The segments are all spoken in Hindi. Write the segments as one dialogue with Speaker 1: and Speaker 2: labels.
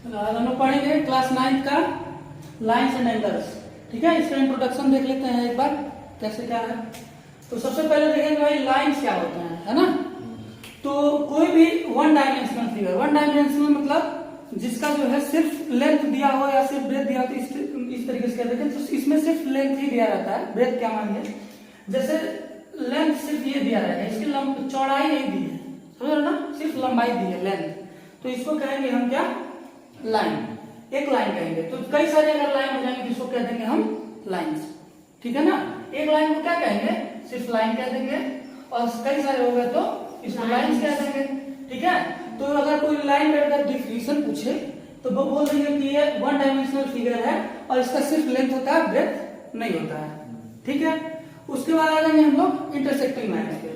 Speaker 1: आज हम लोग पढ़ेंगे क्लास 9 का लाइन्स एंड एंगल्स। ठीक है, इसका इंट्रोडक्शन देख लेते हैं एक बार कैसे क्या है। तो सबसे पहले देखेंगे भाई लाइन्स क्या होते हैं, है ना। तो कोई भी one dimensional figure, one dimensional मतलब जिसका जो है सिर्फ लेंथ दिया हो या सिर्फ ब्रेथ दिया हो, तो इस तरीके से कहते हैं। तो इसमें सिर्फ लेंथ ही दिया रहता है, ब्रेथ क्या मानिए। जैसे लेंथ सिर्फ ये दिया रहता है, इसकी चौड़ाई नहीं दी है, समझ रहे ना, सिर्फ लंबाई दी है लेंथ। तो इसको कहेंगे हम क्या, लाइन, एक लाइन कहेंगे। तो कई सारे अगर लाइन हो जाएंगे तो इसको कह देंगे हम लाइंस। ठीक है ना, एक लाइन को क्या कहेंगे, सिर्फ लाइन कह देंगे, और कई सारे हो गए तो इसको लाइंस कह देंगे। ठीक है, तो अगर कोई लाइन का डिफिनेशन पूछे तो वो बोल देंगे कि ये वन डायमेंशनल फिगर है और इसका सिर्फ लेंथ होता है, ब्रेथ नहीं होता है। ठीक है, उसके बाद आ जाएंगे हम लोग इंटरसेक्टिंग लाइंस पे।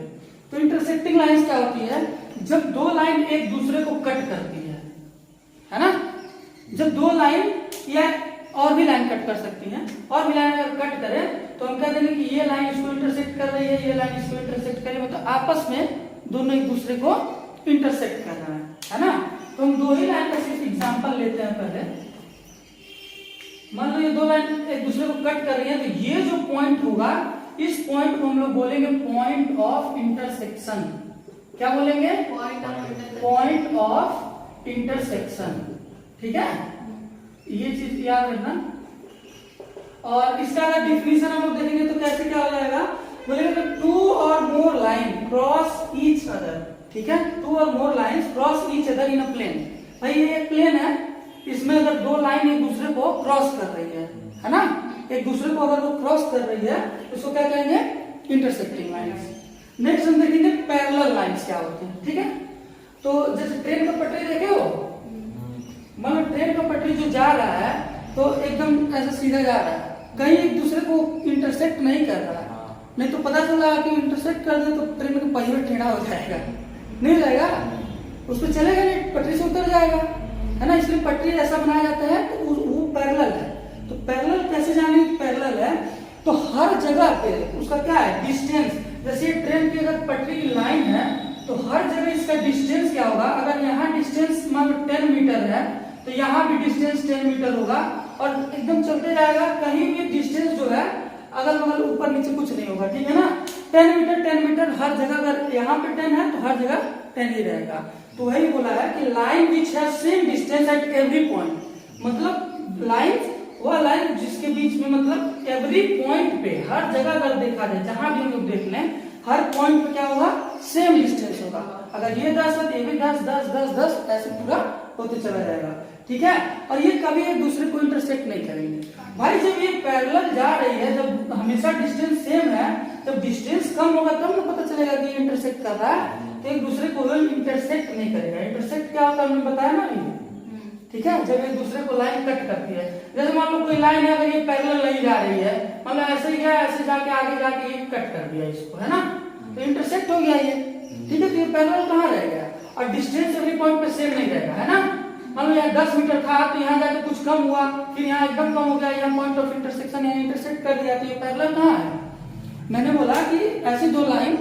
Speaker 1: तो इंटरसेक्टिंग लाइंस क्या होती है, जब दो लाइन एक दूसरे को कट करती है ना। जब दो लाइन या और भी लाइन कट कर सकती हैं, और भी लाइन अगर कट करें तो हम कह देंगे कि ये लाइन इसको इंटरसेक्ट कर रही है, ये लाइन इसको इंटरसेक्ट कर रही है, मतलब आपस में दोनों एक दूसरे को इंटरसेक्ट कर रहा है ना। तो हम दो ही लाइन का सिर्फ एग्जांपल लेते हैं पहले। मान लो ये दो लाइन एक दूसरे को कट कर रही है, तो ये जो पॉइंट होगा, इस पॉइंट को हम लोग बोलेंगे पॉइंट ऑफ इंटरसेक्शन। क्या बोलेंगे, पॉइंट ऑफ इंटरसेक्शन। ठीक है, ये चीज याद रखना। और इसका अगर डिफिनेशन हम लोग देखेंगे तो कैसे क्या हो जाएगा, बोलेंगे तो two or more line cross each other. ठीक है, two or more lines cross each other in a plane. भाई ये एक प्लेन है, इसमें अगर दो लाइन एक दूसरे को क्रॉस कर रही है ना, एक दूसरे को अगर वो क्रॉस कर रही है तो इसको क्या कहेंगे, इंटरसेक्टिंग लाइंस। नेक्स्ट हम देखेंगे पैरेलल लाइंस क्या होती है। ठीक है, तो जैसे ट्रेन का पटरी देखे हो, मतलब ट्रेन का पटरी जो जा रहा है तो एकदम ऐसा सीधा जा रहा है, कहीं एक दूसरे को इंटरसेक्ट नहीं कर रहा है। नहीं तो पता चला कि इंटरसेक्ट कर दे तो ट्रेन का पहिया टेढ़ा हो जाएगा, नहीं जाएगा, उस पर चलेगा नहीं, पटरी से उतर जाएगा, है ना। इसलिए पटरी ऐसा बनाया जाता है तो वो पैरेलल है। तो पैरेलल कैसे जाने पैरेलल है, तो हर जगह पे उसका क्या है, डिस्टेंस। जैसे ट्रेन की अगर पटरी की लाइन है तो हर जगह इसका डिस्टेंस क्या होगा, अगर यहाँ डिस्टेंस मान लो 10 मीटर है तो यहाँ भी डिस्टेंस 10 मीटर होगा, और एकदम चलते जाएगा, कहीं भी डिस्टेंस जो है अगल बगल ऊपर नीचे कुछ नहीं होगा। ठीक है ना, 10 मीटर 10 मीटर हर जगह, अगर यहाँ पे 10 है तो हर जगह 10 ही रहेगा। तो वही बोला है कि line which has same distance at every point, मतलब लाइन वह लाइन जिसके बीच में, मतलब एवरी पॉइंट पे, हर जगह अगर देखा जाए, जहां भी हम लोग देख लें, हर पॉइंट पे क्या होगा, सेम डिस्टेंस होगा। अगर ये 10 है तो ये भी 10 10 10 10 ऐसे पूरा होते चला जाएगा। ठीक है, और ये कभी एक दूसरे को इंटरसेक्ट नहीं करेंगे। भाई जब ये पैरेलल जा रही है, जब हमेशा डिस्टेंस सेम है, जब डिस्टेंस कम होगा तब ना पता चलेगा कि इंटरसेक्ट कर रहा है, तो एक दूसरे को इंटरसेक्ट नहीं करेगा। इंटरसेक्ट क्या होता है हमने बताया ना ये। ठीक है, जब एक दूसरे को लाइन कट करती है, जैसे मान लो कोई लाइन है, अगर ये पैरेलल नहीं जा रही है, मतलब ऐसे ही गया, ऐसे जाके आगे जाके ये कट कर दिया इसको, है ना, तो इंटरसेक्ट हो गया ये। ठीक है, तो ये पैरेलल कहाँ रह गया, और डिस्टेंस एवरी पॉइंट पे सेम नहीं रहेगा, है ना। मान लो यहाँ 10 मीटर था तो यहाँ जाके कुछ कम हुआ, फिर यहाँ एकदम कम हो गया, यहाँ पॉइंट ऑफ इंटरसेक्शन यहाँ इंटरसेक्ट कर दिया, तो ये पैरेलल कहाँ है। मैंने बोला कि ऐसी दो लाइन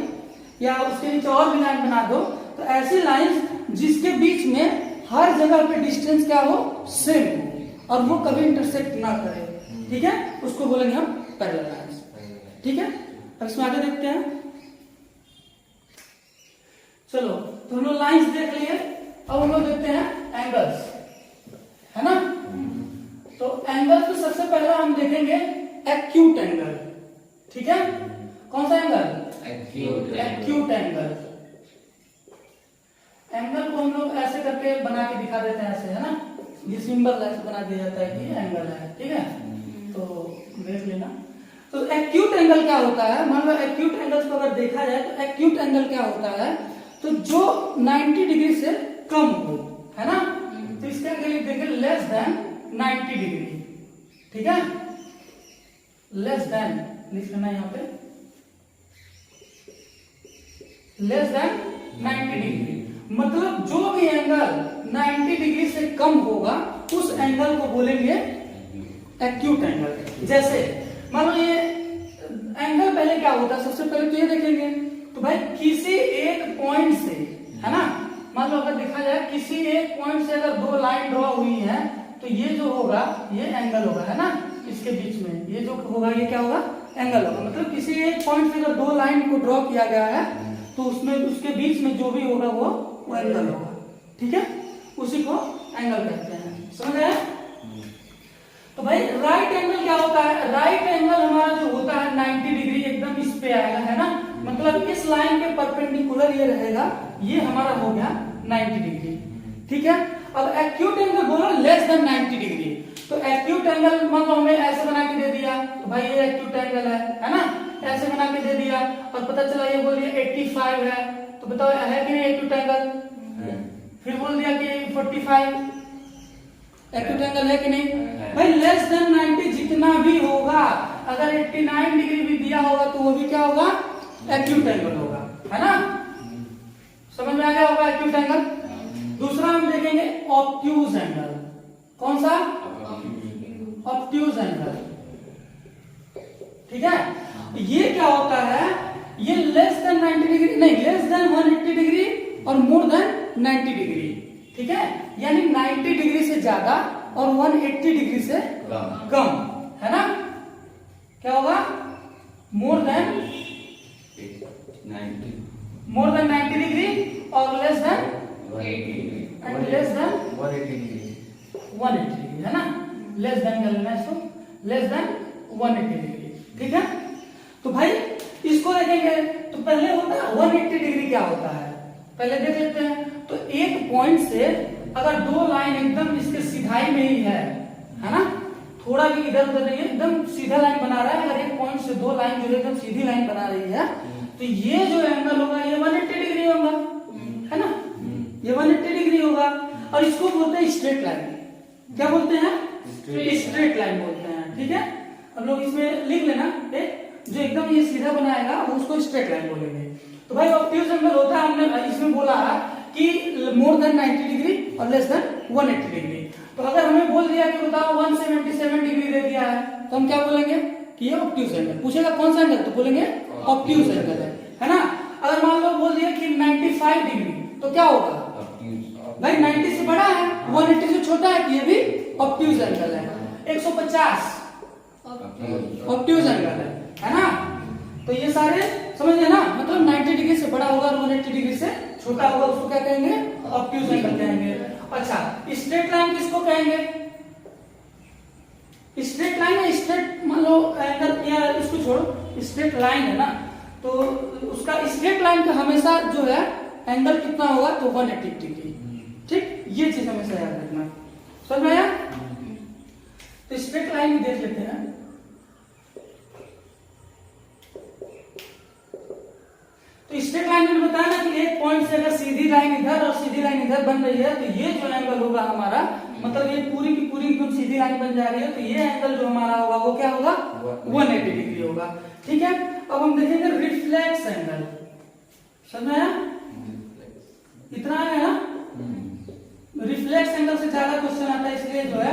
Speaker 1: या उसके नीचे और भी लाइन बना दो, तो ऐसी लाइन जिसके बीच में हर जगह पे डिस्टेंस क्या हो, सेम हो, और वो कभी इंटरसेक्ट ना करे। ठीक है, उसको बोलेंगे हम पैरेलल लाइंस। ठीक है, अब इसमें आगे देखते हैं। चलो, तो हम लोग लाइंस देख लिए, अब हम लोग देखते हैं एंगल्स, है ना। तो एंगल तो सबसे पहले हम देखेंगे एक्यूट एंगल। ठीक है, कौन सा एंगल, एक्यूट एंगल। एंगल को हम लोग ऐसे करके बना के दिखा देते हैं, ऐसे, है ना, ये सिंबल ऐसे बना दिया जाता है कि एंगल है। ठीक है, तो देख लेना। तो एक्यूट एंगल क्या होता है, मान लो एक्यूट एंगल्स को अगर देखा जाए तो एक्यूट एंगल क्या होता है, तो जो 90 डिग्री से कम हो, है ना, तो इसके लिए देंगे लेस देन 90 डिग्री। ठीक है, लेस देन लिख लेना यहाँ पे, लेस देन 90 डिग्री, मतलब जो भी एंगल 90 डिग्री से कम होगा उस एंगल को बोलेंगे एक्यूट एंगल। जैसे मान लो ये एंगल पहले क्या होता है, सबसे पहले तो ये देखेंगे, तो भाई किसी एक पॉइंट से, है ना, मान लो अगर देखा जाए किसी एक पॉइंट से अगर दो लाइन ड्रॉ हुई है तो ये जो होगा ये एंगल होगा, है ना, इसके बीच में ये जो होगा ये क्या होगा, एंगल होगा। मतलब किसी एक पॉइंट से अगर दो लाइन को ड्रॉ किया गया है तो उसमें उसके बीच में जो भी होगा वो एंगल होगा, ठीक है, उसी को एंगल कहते हैं। समझ आया? तो भाई राइट एंगल क्या होता है? राइट एंगल हमारा जो होता है 90 डिग्री एकदम इस पे आएगा, है ना, मतलब इस लाइन के परपेंडिकुलर ये रहेगा, ये हमारा हो गया 90 डिग्री, ठीक है। अब एक्यूट एंगल बोलो लेस देन 90 डिग्री, तो एक्यूट एंगल मतलब हमें ऐसे बना के दे दिया तो भाई ये एक्यूट एंगल है ना, ऐसे बना के दे दिया और पता चला ये बोल दिया 85 है, तो बताओ है कि नहीं एक्यूट एंगल? फिर बोल दिया कि 45 एक्यूट एंगल है कि नहीं? भाई लेस देन 90 जितना भी होगा, अगर 89 डिग्री भी दिया होगा तो वो भी क्या होगा, एक्यूट एंगल होगा, है ना, समझ में आ गया होगा एक्यूट एंगल। दूसरा हम देखेंगे ऑब्ट्यूज एंगल। कौन सा? ऑब्ट्यूज एंगल, ठीक है। ये क्या होता है? ये लेस देन 90 डिग्री नहीं, लेस देन 180 डिग्री और मोर देन 90 डिग्री, ठीक है, यानी 90 डिग्री से ज्यादा और 180 डिग्री से कम, है ना। क्या होगा? मोर देन 90 डिग्री और लेस देन 180 डिग्री, है ना, लेस देन कर लेना इसको, लेस देन 180 डिग्री, ठीक है। तो भाई इसको देखेंगे तो पहले होता है 180 डिग्री क्या होता है पहले देख लेते हैं। तो एक पॉइंट से अगर दो लाइन एकदम इसके सीधाई में ही है ना, थोड़ा भी इधर उधर नहीं है, एकदम सीधा लाइन बना रहा है, अगर एक पॉइंट से दो लाइन जो एकदम सीधी लाइन बना रही है तो ये जो एंगल होगा ये 180 डिग्री होगा, है ना, ये 180 डिग्री होगा। और इसको बोलते हैं स्ट्रेट लाइन। क्या बोलते हैं? स्ट्रेट लाइन बोलते हैं, ठीक है। हम लोग इसमें लिख लेना, जो एकदम ये सीधा बनाएगा वो उसको स्ट्रेट लाइन बोलेंगे। तो भाई ऑब्ट्यूज एंगल होता है, हमने इसमें बोला कि मोर देन 90 डिग्री और लेस देन 180 डिग्री। तो अगर हमें बोल दिया कि बताओ 177 डिग्री दे दिया है तो हम क्या बोलेंगे कि ये ऑब्ट्यूज एंगल। पूछेगा कौन सा एंगल तो बोलेंगे ऑब्ट्यूज एंगल है ना। अगर मान लो बोल दिया कि 95 डिग्री तो क्या होगा भाई, 90 से बड़ा है, 180 से छोटा है, कि ये भी ऑब्ट्यूज एंगल है। 150 ऑब्ट्यूज एंगल है ना। तो ये सारे समझ गए ना, मतलब 90 डिग्री से बड़ा होगा और 180 डिग्री से छोटा होगा, उसको क्या कहेंगे? ऑब्ट्यूज एंगल कहेंगे। अच्छा, स्ट्रेट लाइन किसको कहेंगे? स्ट्रेट लाइन है, स्ट्रेट मान लो एंगल, या इसको छोड़ो, स्ट्रेट लाइन है ना, तो उसका स्ट्रेट लाइन का हमेशा जो है एंगल कितना होगा तो 180 डिग्री, ठीक, ये चीज हमेशा याद रखना। समझ में आया? तो स्ट्रेट लाइन भी देख लेते हैं। तो स्ट्रेट लाइन में बताया ना कि एक पॉइंट से अगर सीधी लाइन इधर और सीधी लाइन इधर बन रही है तो ये जो एंगल होगा हमारा, मतलब ये पूरी की पूरी एकदम सीधी लाइन बन जा रही है, तो ये एंगल जो हमारा होगा वो क्या होगा? 180 डिग्री होगा, ठीक है। अब हम देखेंगे रिफ्लेक्स एंगल। समझ में आया? इतना है ना। रिफ्लेक्स एंगल से ज्यादा क्वेश्चन आता है, इसलिए जो है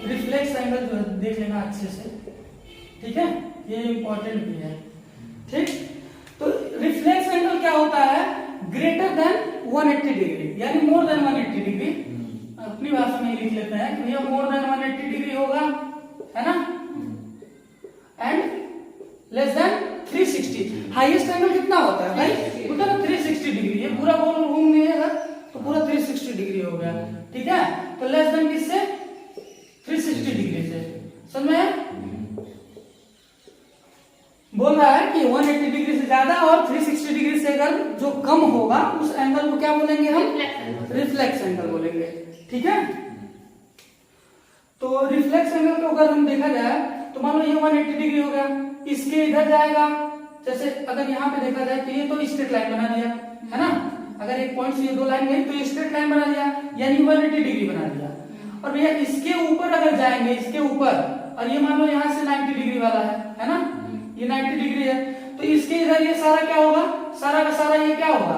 Speaker 1: रिफ्लेक्स एंगल जो है देख लेना अच्छे से, ठीक है, ये इंपॉर्टेंट भी है, ठीक। तो रिफ्लेक्स एंगल क्या होता है? ग्रेटर देन 180 डिग्री, यानी मोर देन 180 डिग्री। अपनी भाषा में लिख लेते हैं कि ये मोर देन 180 डिग्री होगा, है ना, and less than 360। Highest angle कितना होता है भाई? होता है 360 डिग्री। ये पूरा गोल घूम गया तो पूरा 360 डिग्री हो गया, ठीक है। तो लेस देन किससे? 360 डिग्री से। समझ में बोल रहा है कि 180 डिग्री से ज्यादा और 360 डिग्री से अगर जो कम होगा उस एंगल को क्या बोलेंगे हम? रिफ्लेक्स एंगल बोलेंगे, ठीक है। तो रिफ्लेक्स एंगल को अगर हम देखा जाए तो मान लो ये 180 डिग्री हो गया, इसके इधर जाएगा, जैसे अगर यहाँ पे देखा जाए तो ये तो स्ट्रेट लाइन बना दिया, है ना, अगर एक पॉइंट से ये दो लाइन गई तो ये स्ट्रेट लाइन बना दिया, यानी 180 डिग्री बना दिया। और भैया इसके ऊपर अगर जाएंगे, इसके ऊपर, और ये मान लो यहाँ से 90 डिग्री वाला है ना, ये 90 डिग्री है, तो इसके इधर ये सारा क्या होगा? सारा का सारा ये क्या होगा?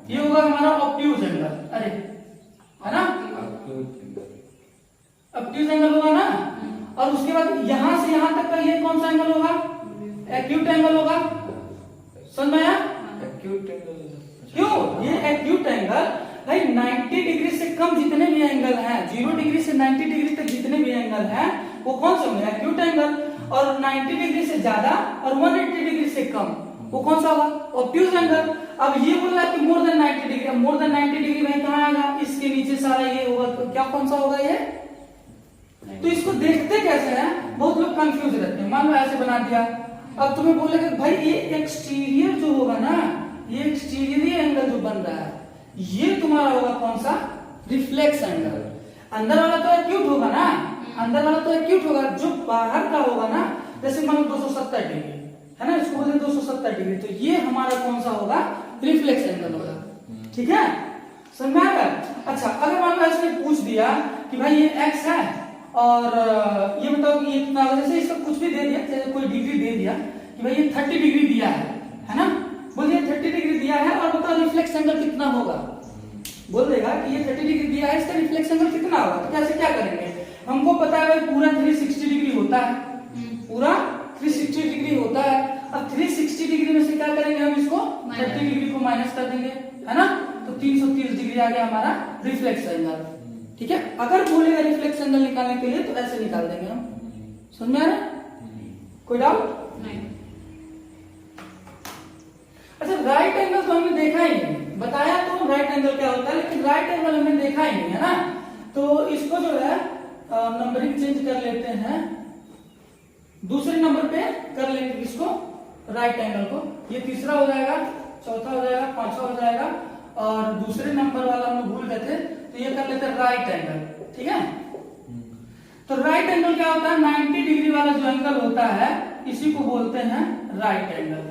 Speaker 1: ये होगा हमारा ऑब्ट्यूज एंगल। अरे है ना, ऑब्ट्यूज एंगल होगा ना। और उसके बाद यहां से यहां तक का ये कौन सा एंगल होगा? एक्यूट एंगल होगा। समझ में आया? एक्यूट एंगल क्यों? ये एक्यूट एंगल भाई 90 डिग्री से कम जितने भी एंगल हैं, 0 डिग्री से 90 डिग्री तक जितने भी एंगल हैं वो कौन से होंगे? Acute angle. और 90 डिग्री से ज्यादा और 180 डिग्री से कम वो कौन सा होगा? Obtuse angle. अब ये बोल रहा है कि मोर देन 90 डिग्री, अब मोर देन 90 डिग्री भाई कहाँ आएगा? इसके नीचे सारा ये होगा, तो क्या कौन सा होगा ये? तो इसको देखते कैसे हैं? बहुत लोग कंफ्यूज रहते हैं। मान लो ऐसे बना दिया, अब तुम्हें बोलेगा भाई ये एक्सटीरियर जो होगा ना, ये एक्सटीरियर एंगल जो बन रहा है ये तुम्हारा होगा कौन सा? Reflex angle. अंदर वाला तो एक्यूट होगा ना, अंदर वाला तो एक्यूट होगा, जो बाहर का होगा ना, जैसे मान लो 270 डिग्री है ना, इसको बोलते 270 डिग्री, तो ये हमारा कौन सा होगा? रिफ्लेक्स एंगल होगा। ठीक है, समझ में आ गया? अच्छा, अगर मान लो ऐसे पूछ दिया कि भाई ये x है और ये बताओ कि ये कितना होगा, जैसे इसका कुछ भी दे दिया, जैसे कोई डिग्री दे दिया कि भाई ये 30 डिग्री दिया है ना, बोल दिया 30 डिग्री दिया है और बताओ रिफ्लेक्स एंगल कितना होगा? बोल देगा कि ये 30 डिग्री दिया है, इसका रिफ्लेक्स एंगल कितना होगा? तो कैसे क्या करेंगे? हमको पता है भाई पूरा 360 डिग्री होता है, पूरा 360 डिग्री होता है। अब 360 डिग्री में से क्या करेंगे? हम इसको 30 डिग्री को माइनस कर देंगे, है ना, तो 330 डिग्री आ गया हमारा रिफ्लेक्स एंगल। ठीक है, अगर बोलेगा रिफ्लेक्स एंगल निकालने के लिए तो ऐसे निकाल देंगे हम। समझ में आ रहा है? कोई डाउट? नहीं। अच्छा, राइट एंगल तो हमने देखा ही नहीं, बताया तो राइट एंगल क्या होता है, लेकिन राइट एंगल हमने देखा ही नहीं, है ना। तो इसको जो है नंबरिंग चेंज कर लेते हैं, दूसरे नंबर पे कर लेंगे इसको, राइट एंगल को। ये तीसरा हो जाएगा, चौथा हो जाएगा, पांचवा हो जाएगा, और दूसरे नंबर वाला हम भूल गए थे, तो ये कर लेते हैं राइट एंगल। ठीक है, तो राइट एंगल क्या होता है? 90 डिग्री वाला जो एंगल होता है इसी को बोलते हैं राइट एंगल।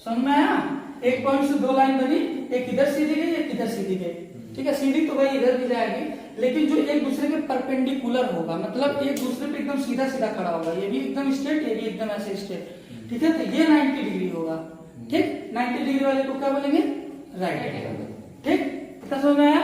Speaker 1: समझ में आया? एक पॉइंट से दो लाइन बनी, एक इधर सीधी गई, एक इधर सीधी गई। ठीक है, सीधी तो भाई इधर भी जाएगी, लेकिन जो एक दूसरे के परपेंडिकुलर होगा, मतलब एक दूसरे पे एकदम सीधा सीधा खड़ा होगा, ये भी एकदम स्ट्रेट, ये भी एकदम ऐसे स्ट्रेट। ठीक है, तो ये 90 डिग्री होगा। ठीक, 90 डिग्री वाले को क्या बोलेंगे? Right angle. ठीक, कितना समझ में आया?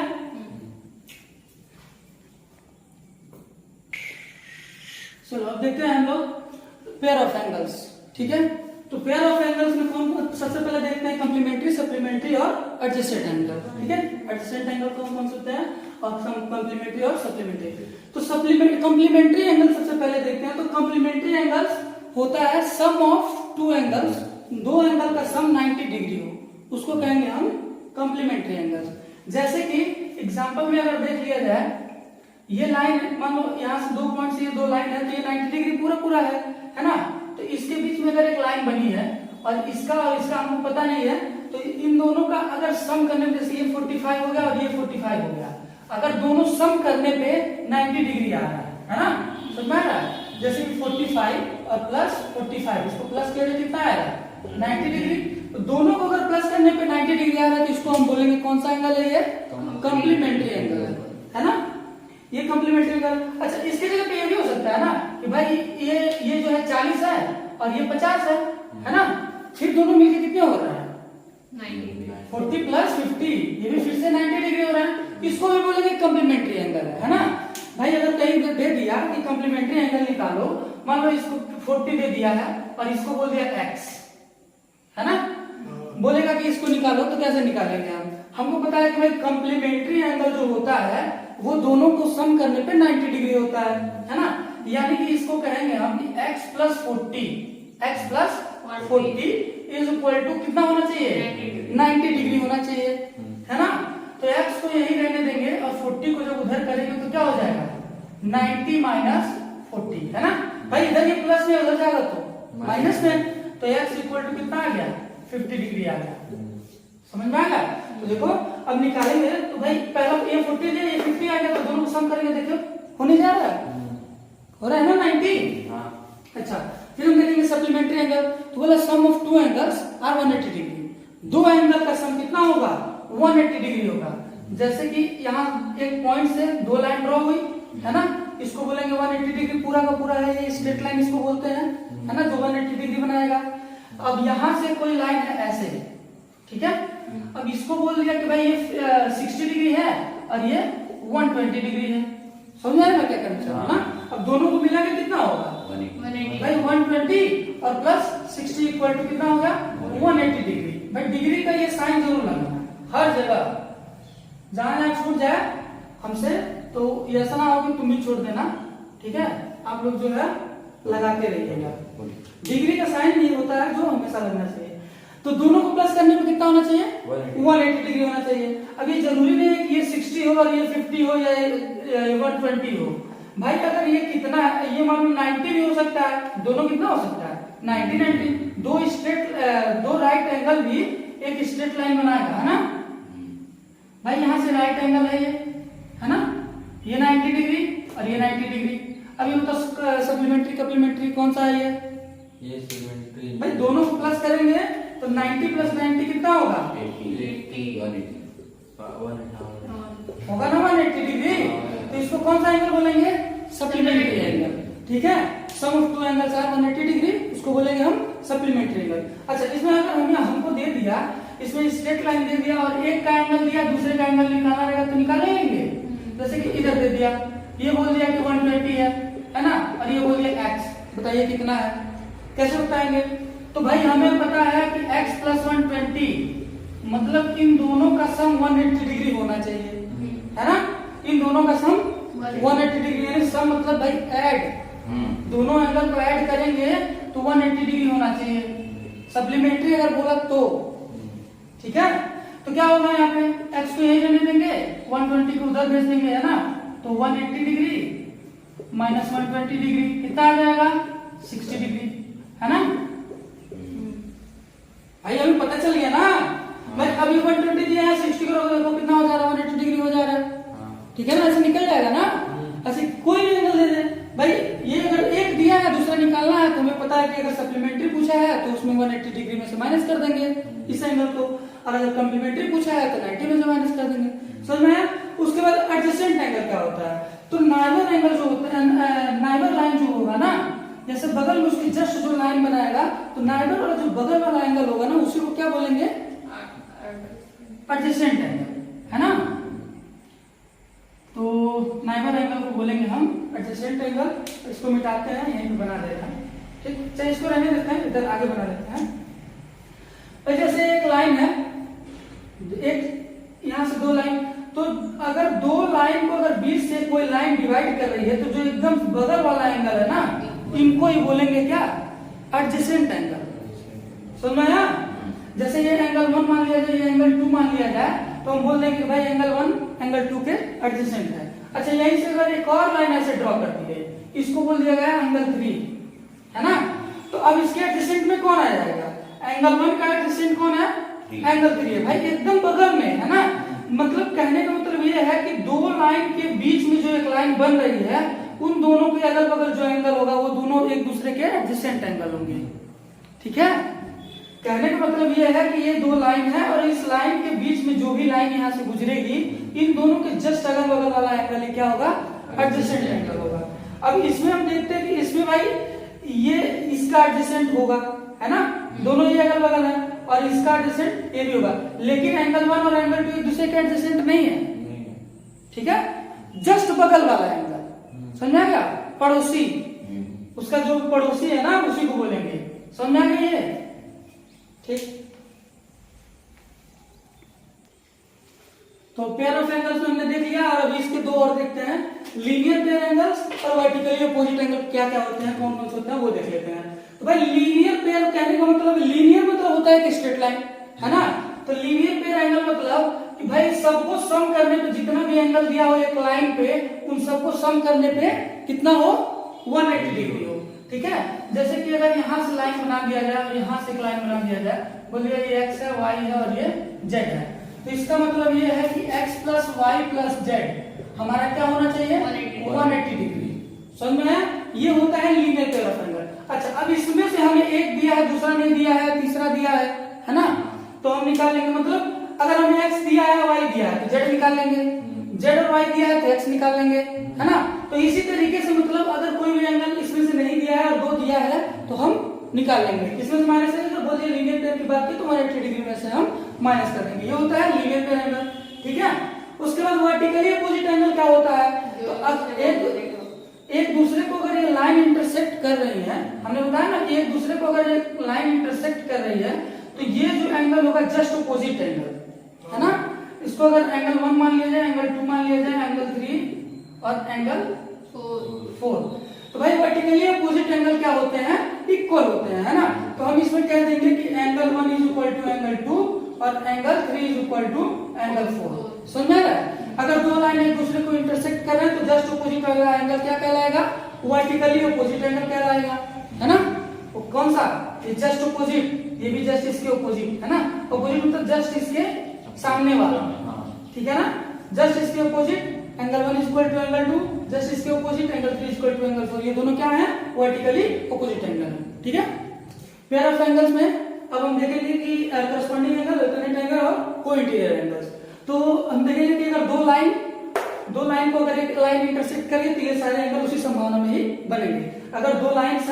Speaker 1: चलो अब देखते हैं हम लोग पेयर ऑफ एंगल्स। ठीक है, तो पेयर ऑफ एंगल्स में कौन सबसे पहले देखते हैं? कंप्लीमेंट्री, सप्लीमेंट्री और एडजेसेंट एंगल। ठीक है, एडजेसेंट एंगल कौन से होते हैं और कंप्लीमेंट्री और सप्लीमेंट्री। तो कंप्लीमेंट्री एंगल सबसे पहले देखते हैं। तो कंप्लीमेंट्री एंगल्स होता है सम ऑफ टू एंगल्स, दो एंगल का सम 90 डिग्री हो, उसको कहेंगे हम कंप्लीमेंट्री एंगल्स। जैसे कि एग्जांपल में अगर देख लिया जाए, ये लाइन मान लो यहाँ से 2 पॉइंट से ये 2 लाइन है, तो ये 90 डिग्री पूरा है ना। तो इसके बीच में अगर एक लाइन बनी है और इसका हमको पता नहीं है, तो इन दोनों का अगर सम करने पे, जैसे ये 45 हो गया और ये 45 हो गया, अगर दोनों सम करने पे 90 डिग्री आ रहा है ना, समझ में आ रहा है? जैसे कि 45 और प्लस 45, इसको प्लस किया कितना आएगा? 90 डिग्री। तो दोनों को अगर प्लस करने पे 90 डिग्री आ रहा है तो इसको हम बोलेंगे कौन सा एंगल है? ये कंप्लीमेंट्री एंगल है ना, ये कंप्लीमेंट्री एंगल। अच्छा, इसके जगह पे ये भी हो सकता है ना कि भाई ये जो है 40 है और ये 50 है ना, फिर दोनों मिलकर कितने हो रहा है? 40 प्लस 50, ये भी फिर से 90 डिग्री हो रहा है, इसको भी बोलेंगे कंप्लीमेंट्री एंगल है ना। भाई अगर कहीं दे दिया कि कंप्लीमेंट्री एंगल निकालो, मान लो इसको 40 दे दिया है और इसको बोल दिया x, है ना, बोलेगा कि इसको निकालो, तो कैसे निकालेंगे हम? हमको पता है कि भाई कंप्लीमेंट्री एंगल जो होता है वो दोनों को सम करने पे 90 डिग्री होता है ना। यानी कि इसको कहेंगे हम कि x plus 40 is equal to कितना होना चाहिए? 90 डिग्री होना चाहिए, है ना। तो x को यही रहने देंगे और 40 को जब उधर करेंगे तो क्या हो जाएगा? 90 माइनस 40, है ना। भाई इधर ये प्लस में, उधर जाएगा तो माइनस में, तो x इक्वल टू कितना आ गया? 50 डिग्री आ गया। समझ में आ गया? तो देखो अब निकालेंगे, तो भाई पहला ये 40 है, ये 50 आ गया, तो दोनों को सम करेंगे, देखो होने जा रहा है, हो रहा है ना 90। अच्छा, फिर हम देखेंगे सप्लीमेंट्री एंगल। तो बोला sum of two angles are 180 degree, दो एंगल का सम कितना होगा? 180 डिग्री होगा। जैसे कि यहाँ एक पॉइंट से 2 लाइन ड्रॉ हुई, है ना, इसको बोलेंगे 180 डिग्री, पूरा का पूरा है ये स्ट्रेट लाइन इसको बोलते हैं, है ना, जो 180 डिग्री बनाएगा। अब यहाँ से कोई लाइन है ऐसे, ठीक है, अब इसको बोल दिया कि भाई ये 60 डिग्री है और ये 120 डिग्री है। समझ आया मैं क्या करना चाह रहा हूँ ना। अब दोनों को मिला के कितना होगा? 180। भाई 120 और प्लस 60 इक्वल टू कितना होगा? 180 डिग्री। भाई डिग्री का ये साइन जरूर लगाना हर जगह, जहां जहां छूट जाए हमसे तो ऐसा ना हो कि तुम भी छोड़ देना, ठीक है। आप लोग जो है लगाते रहिएगा। डिग्री का साइन ये होता है जो हमेशा लगना चाहिए। तो दोनों को प्लस करने में कितना होना चाहिए? 180 डिग्री होना चाहिए। अब ये जरूरी नहीं है कि ये 60 हो और ये 50 हो या 120 हो। भाई अगर ये कितना है, ये मान लो 90 भी हो सकता है, दोनों कितना हो सकता है? 90 दो राइट एंगल भी एक स्ट्रेट लाइन बनाएगा, है ना भाई। यहां से राइट एंगल है ये, है ना, ये 90 डिग्री और ये 90 डिग्री। अब ये तो सप्लीमेंट्री कप्लीमेंट्री कौन सा है ये सप्लीमेंट्री। भाई दोनों को प्लस करेंगे तो 90 प्लस 90 कितना होगा?
Speaker 2: 80
Speaker 1: होगा ना 180 डिग्री। तो इसको कौन सा एंगल बोलेंगे? सप्लीमेंट्री एंगल, ठीक है। Sum of two angles are 180 degree, उसको बोलेंगे हम सप्लीमेंट्री एंगल। अच्छा, इसमें अगर हमको दे दिया, इसमें स्ट्रेट लाइन दे दिया और एक का एंगल दिया, दूसरे का एंगल निकालना रहेगा तो निकाल लेंगे। जैसे कि इधर दे दिया, ये बोल दिया कि 120 है ना, और ये बोल दिया x, बताइए कितना है, कैसे बताएंगे? तो भाई हमें पता है कि x प्लस 120 मतलब इन दोनों का सम 180 डिग्री होना चाहिए, है ना। इन दोनों का सम 180 डिग्री, यानी सम मतलब भाई ऐड, दोनों एंगल को ऐड करेंगे तो 180 डिग्री होना चाहिए। सप्लीमेंट्री अगर बोला तो, ठीक है। तो क्या होगा यहाँ पे? x को यही रहने देंगे, 120 को उधर भेज देंगे, है ना। तो 180 डिग्री माइनस 120 डिग्री कितना आ जाएगा? 60 डिग्री, है ना भाई। अभी पता चल गया ना। मैं अभी 120 दिया है, 60 करोगे तो कितना हो जा रहा है? 180 डिग्री हो जा रहा है, ठीक है ना। ऐसे निकल जाएगा ना। ऐसे कोई भी एंगल दे दे भाई, ये अगर एक दिया है दूसरा निकालना है तो हमें पता है कि अगर सप्लीमेंट्री पूछा है तो उसमें 180 डिग्री में से माइनस कर देंगे इस एंगल को, और अगर कम्प्लीमेंट्री पूछा है तो 90 में से माइनस कर देंगे। समझ में आया? उसके बाद एडजेसेंट एंगल क्या होता है? तो नाइबर एंगल जो होता है, नाइबर लाइन जो होगा ना, जैसे बगल में उसकी जस्ट जो लाइन बनाएगा, तो नाइबर वाला जो बगल वाला एंगल होगा ना, उसी को क्या बोलेंगे? एडजेसेंट एंगल, है ना। तो नाइबर एंगल को बोलेंगे हम एडजेसेंट एंगल। इसको मिटाते हैं, यहीं पे बना देते हैं, ठीक। चलिए इसको रहने देते हैं, इधर आगे बना देते हैं। और जैसे एक लाइन है, एक यहां से दो लाइन, तो अगर दो लाइन को अगर बीच से कोई लाइन डिवाइड कर रही है तो जो एकदम बगल वाला एंगल है ना, इनको ही बोलेंगे क्या? Adjacent angle. समझ में आया? जैसे ये एंगल 1 मान लिया जाए, ये एंगल 2 मान लिया जाए, तो हम बोल देंगे कि भाई एंगल 1 एंगल 2 के एडजेसेंट है। अच्छा, यहीं से अगर एक और लाइन ऐसे ड्रॉ कर दी है, इसको बोल दिया गया एंगल 3, है ना। तो अब इसके एडजेसेंट में कौन आ जाएगा? एंगल 1 का एडजेसेंट कौन है? एंगल 3 है भाई, एकदम बगल में, है ना। मतलब कहने का मतलब ये है कि दो लाइन के बीच में जो एक लाइन बन रही है, उन दोनों के अगल बगल जो एंगल होगा वो दोनों एक दूसरे के एडजेसेंट एंगल होंगे, ठीक है। कहने का मतलब ये है कि ये दो लाइन है और इस लाइन के बीच में जो भी लाइन यहाँ से गुजरेगी, इन दोनों के जस्ट अगल बगल वाला एंगल क्या होगा? एडजेसेंट एंगल होगा। अब इसमें हम देखते हैं कि इसमें भाई ये इसका एडजेसेंट होगा, है ना, दोनों ये अगल बगल है, और इसका एडजेसेंट ये भी होगा। लेकिन एंगल 1 और एंगल 2 एक दूसरे के एडजेसेंट नहीं है, ठीक है। जस्ट बगल वाला एंगल, समझा गया? पड़ोसी, उसका जो पड़ोसी है ना, उसी को बोलेंगे। समझा गया ये, ठीक। तो पेयर ऑफ एंगल्स हमने देख लिया, और अभी इसके दो और देखते हैं, लीनियर पेयर एंगल्स और वर्टिकली अपोजिट एंगल क्या क्या होते हैं, कौन कौन से होते हैं, वो देख लेते हैं। तो भाई लीनियर पेयर कहने का मतलब, लीनियर मतलब होता है कि स्ट्रेट लाइन, है ना। तो लीनियर पेयर एंगल मतलब कि भाई सबको सम करने पे, जितना भी एंगल दिया हो एक लाइन पे, उन सबको सम करने पे कितना हो? 180 डिग्री हो, ठीक है। जैसे कि अगर यहाँ से लाइन बना दिया जाए और यहाँ से एक लाइन बना दिया जाए, बोलिए ये x है, y है और ये z है, तो इसका मतलब ये है कि x plus Y plus Z हमारा क्या होना चाहिए? 180 डिग्री। समझ में? ये होता है लीनियर पेयर ऑफ एंगल। अच्छा, अब इसमें से हमें एक दिया है, दूसरा नहीं दिया है, तीसरा दिया है ना। तो हम निकालेंगे, मतलब अगर हमें x दिया है, y दिया है तो z निकाल लेंगे, z और y दिया है तो x निकाल लेंगे, है ना। तो इसी तरीके से मतलब अगर कोई भी एंगल इसमें से नहीं दिया है और दो दिया है तो हम निकाल लेंगे। इसमें से माइनस करेंगे तो बोलिए लीनियर पेयर की बात की तो 180 डिग्री में से हम माइनस कर देंगे। ये होता है लीनियर पेयर एंगल, ठीक है। उसके बाद वर्टिकली अपोजिट एंगल क्या होता है? तो अब एक दूसरे को अगर ये लाइन इंटरसेक्ट कर रही है, हमने बताया ना कि एक दूसरे को अगर एक लाइन इंटरसेक्ट कर रही है तो ये जो एंगल होगा जस्ट अपोजिट एंगल, है ना। इसको अगर एंगल 1 मान लिया जाए, एंगल 2 मान लिया जाए, एंगल 3 और एंगल 4, तो भाई वर्टिकली अपोजिट एंगल क्या होते हैं, इक्वल होते हैं, है ना। तो हम इसमें कह देंगे कि angle 1 is equal to angle 2 और angle 3 is equal to angle 4। समझ में आ रहा है? अगर दो लाइन एक दूसरे को इंटरसेक्ट कर रहे हैं तो जस्ट अपोजिट वाला एंगल क्या कहलाएगा, वर्टिकली अपोजिट एंगल कहलाएगा, है ना। वो कौन सा, ये जस्ट अपोजिट, ये भी जस्ट इसके अपोजिट, है ना। अपोजिट मतलब जस्ट इसके सामने वाला, ठीक है ना। जस्ट इसके opposite angle 1 is equal to angle 2, just इसके opposite angle 3 is equal to angle 4। ये दोनों क्या है, वर्टिकली अपोजिट एंगल है, ठीक है। पेयर ऑफ एंगल्स में अब हम देखेंगे कि करस्पॉन्डिंग एंगल, अल्टरनेट एंगल और कोइंटीरियर एंगल्स। तो हम देखेंगे कि अगर दो लाइन को अगर एक लाइन इंटरसेक्ट करें तो ये सारे एंगल उसी संभावना में ही बनेंगे। अगर दो लाइंस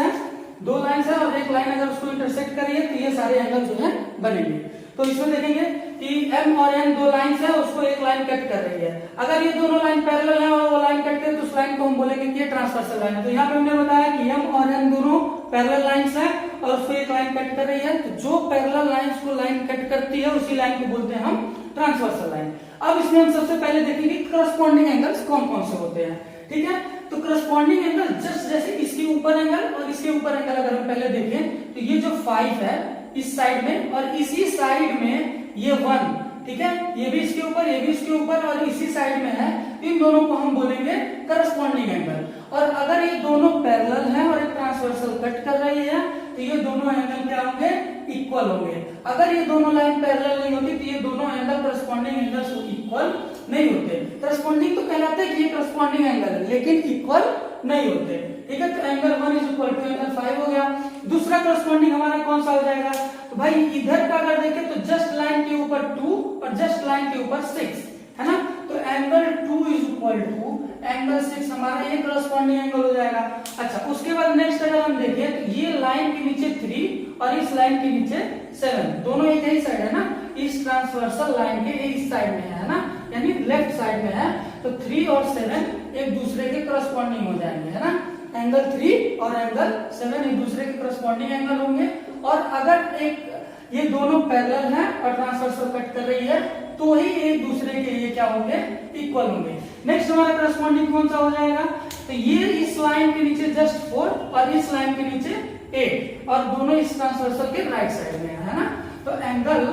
Speaker 1: है और एक लाइन अगर उसको इंटरसेक्ट करिए तो ये सारे एंगल जो है बनेंगे। तो इसमें देखेंगे कि M और N दो लाइंस है, उसको एक लाइन कट कर रही है। अगर ये दोनों लाइन पैरेलल है और वो लाइन कट करे तो उस लाइन को हम बोलेंगे कि ये ट्रांसवर्सल लाइन है। तो यहाँ पे हमने बताया कि M और N दोनों पैरेलल लाइंस है और उसको एक लाइन कट कर रही है। तो जो पैरेलल लाइंस को लाइन कट करती है उसी लाइन को बोलते हैं हम ट्रांसवर्सल लाइन। अब इसमें हम सबसे पहले देखेंगे करस्पॉन्डिंग एंगल्स कौन कौन से होते हैं, ठीक है। तो करस्पॉन्डिंग एंगल जस्ट जैसे इसके ऊपर एंगल और इसके ऊपर एंगल अगर हम पहले देखें तो ये जो 5 है इस साइड में और इसी साइड में ये 1, ठीक है। ये भी इसके ऊपर, ये भी इसके ऊपर और इसी साइड में है, इन दोनों को हम बोलेंगे करस्पॉन्डिंग एंगल। और अगर ये दोनों पैरेलल हैं और एक ट्रांसवर्सल कट कर रही है तो ये दोनों एंगल क्या होंगे, इक्वल होंगे। अगर ये दोनों लाइन पैरेलल नहीं होती तो ये दोनों एंगल करस्पॉन्डिंग एंगल्स इक्वल नहीं होते। करस्पॉन्डिंग तो कहलाते हैं कि ये करस्पॉन्डिंग एंगल है लेकिन इक्वल नहीं होते, ठीक है। तो angle 1 is equal to angle 5 हो गया। दूसरा करस्पॉन्डिंग हमारा कौन सा हो जाएगा, तो भाई इधर का अगर देखें तो जस्ट लाइन के ऊपर 2 और जस्ट लाइन के ऊपर 6, है ना। तो angle 2 is equal to angle 6 हमारा ये करस्पॉन्डिंग एंगल हो जाएगा। अच्छा, उसके बाद नेक्स्ट अगर हम देखें तो ये लाइन के नीचे 3 और इस लाइन के नीचे 7, दोनों एक ही साइड है ना, इस ट्रांसवर्सल लाइन के इस साइड में है ना, यानी लेफ्ट साइड में है। तो 3 और 7 एक दूसरे के करस्पॉन्डिंग हो जाएंगे, है ना। एंगल 3 और एंगल 7 एक दूसरे के करस्पॉन्डिंग एंगल होंगे। और अगर एक ये दोनों पैरेलल हैं और ट्रांसवर्सल कट कर रही है तो ही एक दूसरे के लिए क्या होंगे, इक्वल होंगे। नेक्स्ट हमारा करस्पॉन्डिंग कौन सा हो जाएगा, तो ये इस लाइन के नीचे जस्ट 4 और इस लाइन के नीचे 8 और दोनों इस ट्रांसवर्सल के राइट साइड में है ना। तो angle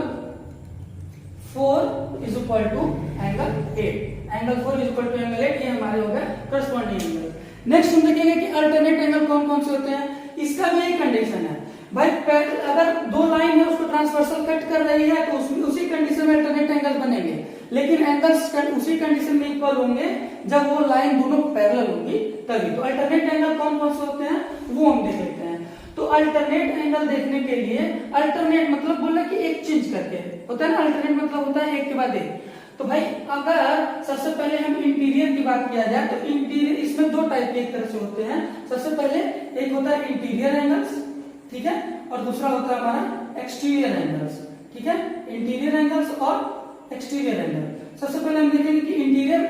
Speaker 1: 4 is equal to angle 8, angle 4 is equal to angle 8, ये हमारे हो गए करस्पॉन्डिंग एंगल। नेक्स्ट हम देखेंगे कि अल्टरनेट एंगल कौन कौन से होते हैं। इसका भी एक कंडीशन है भाई, अगर दो लाइन है उसको ट्रांसवर्सल कट कर रही है तो उसी कंडीशन में अल्टरनेट एंगल बनेंगे, लेकिन एंगल्स उसी कंडीशन में इक्वल होंगे जब वो लाइन दोनों पैरेलल होंगी तभी। तो अल्टरनेट एंगल कौन कौन से होते हैं वो हम देख लेते हैं। तो अल्टरनेट एंगल देखने के लिए, अल्टरनेट मतलब बोलना कि एक चेंज करके होता है ना, अल्टरनेट मतलब होता है एक के बाद एक। तो भाई अगर सबसे पहले हम इंटीरियर की बात किया जाए तो इंटीरियर इसमें दो टाइप के एक तरह से होते हैं। सबसे पहले एक होता है इंटीरियर एंगल्स, ठीक है, और दूसरा होता है हमारा एक्सटीरियर एंगल्स, ठीक है। इंटीरियर एंगल्स और एक्सटीरियर एंगल। सबसे पहले हम देखेंगे कि इंटीरियर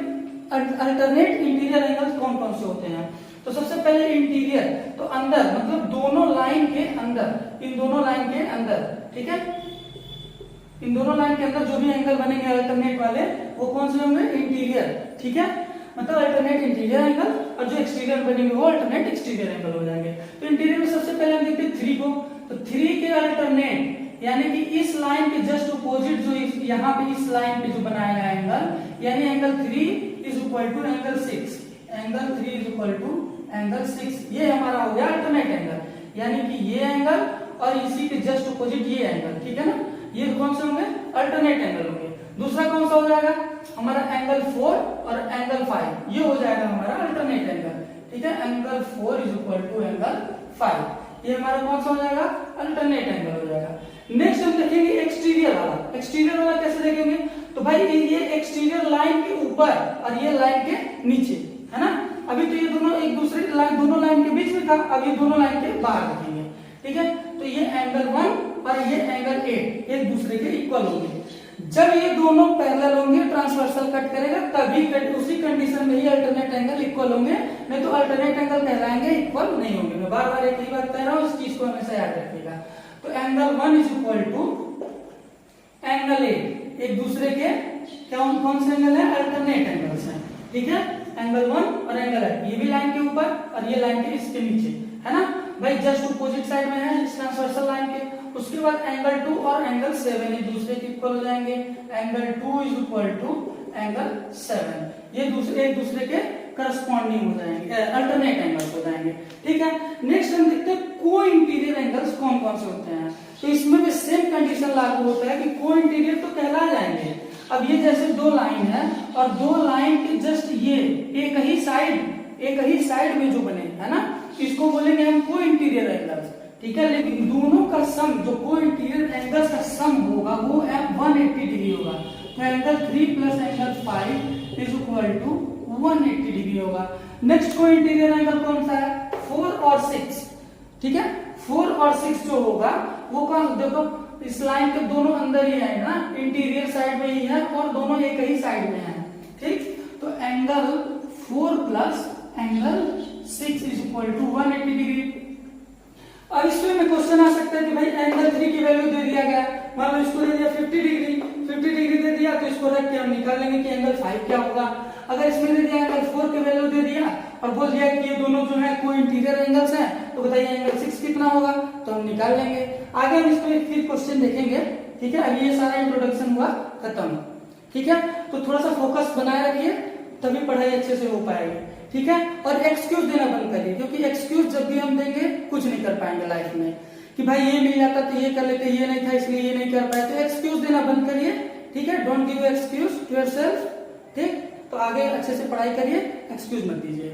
Speaker 1: अल्टरनेट इंटीरियर एंगल्स कौन कौन से होते हैं। तो सबसे पहले इंटीरियर, तो अंदर मतलब दोनों लाइन के अंदर, इन दोनों लाइन के अंदर, ठीक है, इन दोनों लाइन के अंदर जो भी एंगल बनेंगे अल्टरनेट वाले वो कौन से होंगे, इंटीरियर, ठीक है। मतलब अल्टरनेट इंटीरियर एंगल और जो एक्सटीरियर बनेंगे वो अल्टरनेट एक्सटीरियर एंगल हो जाएंगे। तो इंटीरियर में सबसे पहले हम देखते हैं 3 को। तो 3 के अल्टरनेट यानी कि इस लाइन के जस्ट अपोजिट जो यहाँ पे इस लाइन पे जो बनाया गया एंगल, यानी angle 3 is equal to angle 6, angle 3 is equal to angle 6, ये हमारा हो गया अल्टरनेट एंगल। यानी कि ये एंगल और इसी के जस्ट अपोजिट ये एंगल, ठीक है ना, ये कौन से होंगे, अल्टरनेट एंगल होंगे। दूसरा कौन सा हो जाएगा हमारा एंगल 4 और एंगल 5, ये हो जाएगा हमारा अल्टरनेट एंगल, ठीक है। Angle 4 is equal to angle 5, ये हमारा कौन सा हो जाएगा, अल्टरनेट एंगल हो जाएगा। नेक्स्ट हम देखेंगे एक्सटीरियर वाला। एक्सटीरियर वाला कैसे देखेंगे, तो भाई ये एक्सटीरियर लाइन के ऊपर और ये लाइन के नीचे, है ना। अभी तो ये दोनों एक दूसरे लाइन, दोनों लाइन के बीच में था, अब ये दोनों लाइन के बाहर रखेंगे, ठीक है। तो ये एंगल 1 और ये एंगल 8 एक दूसरे के इक्वल होंगे। जब ये दोनों पैरेलल होंगे, ट्रांसवर्सल कट करेगा, तभी उसी कंडीशन में ही अल्टरनेट एंगल इक्वल होंगे, नहीं तो अल्टरनेट एंगल कहलाएंगे, इक्वल नहीं होंगे। मैं बार बार एक ही बात कह रहा हूं, इस चीज को हमेशा याद रखिएगा। तो angle 1 is equal to angle 8 एक दूसरे के कौन से एंगल है, अल्टरनेट एंगल्स हैं, ठीक है, एंगल 1 और एंगल 8, ये भी लाइन के ऊपर और ये लाइन के इसके नीचे, है ना भाई, जस्ट अपोजिट साइड में है इस ट्रांसवर्सल लाइन के। उसके बाद एंगल 2 और एंगल 7 एक दूसरे के इक्वल हो जाएंगे, angle 2 is equal to angle 7, ये एक दूसरे के करस्पॉन्डिंग हो जाएंगे, अल्टरनेट एंगल्स हो जाएंगे, ठीक है। नेक्स्ट हम देखते हैं को इंटीरियर एंगल्स कौन कौन से होते हैं। तो इसमें भी सेम कंडीशन लागू होता है कि को इंटीरियर तो कहला जाएंगे। अब ये जैसे दो लाइन है और दो लाइन के जस्ट ये एक ही साइड में जो बने, है ना, इसको बोलेंगे हम को इंटीरियर एंगल्स, ठीक है। लेकिन दोनों का सम, जो को इंटीरियर एंगल्स का सम होगा वो 180 डिग्री होगा। तो angle 3 plus angle 5 is equal to 180 degree होगा। नेक्स्ट को इंटीरियर एंगल कौन सा है, 4 और 6, ठीक है। 4 और 6 जो होगा वो कौन, देखो इस लाइन के दोनों अंदर ही है ना, इंटीरियर साइड में ही है और दोनों एक ही साइड में है, ठीक। तो angle 4 plus angle 6 is equal to 180 degree. अब इसमें में क्वेश्चन आ सकता है कि भाई एंगल 3 की वैल्यू दे दिया गया, मान लो इसको दे दिया 50 डिग्री दे दिया, तो इसको रख के हम निकाल लेंगे कि एंगल 5 क्या होगा। अगर इसमें दे दिया एंगल 4 की वैल्यू दे दिया और बोल दिया कि ये दोनों जो है को इंटीरियर एंगल्स हैं, तो बताइए एंगल 6 कितना होगा, तो हम निकाल लेंगे। आगे हम इसको फिर क्वेश्चन देखेंगे, ठीक है। अभी ये सारा इंट्रोडक्शन हुआ खत्म, ठीक है। तो थोड़ा सा फोकस बनाए रखिए, तभी पढ़ाई अच्छे से हो पाएगी, ठीक है। और एक्सक्यूज देना बंद करिए, क्योंकि एक्सक्यूज जब भी हम देंगे कुछ नहीं कर पाएंगे लाइफ में, कि भाई ये मिल जाता तो ये कर लेते, ये नहीं था इसलिए ये नहीं कर पाए। तो एक्सक्यूज देना बंद करिए, ठीक है। Don't give excuse to yourself, ठीक। तो आगे अच्छे से पढ़ाई करिए, एक्सक्यूज मत दीजिए।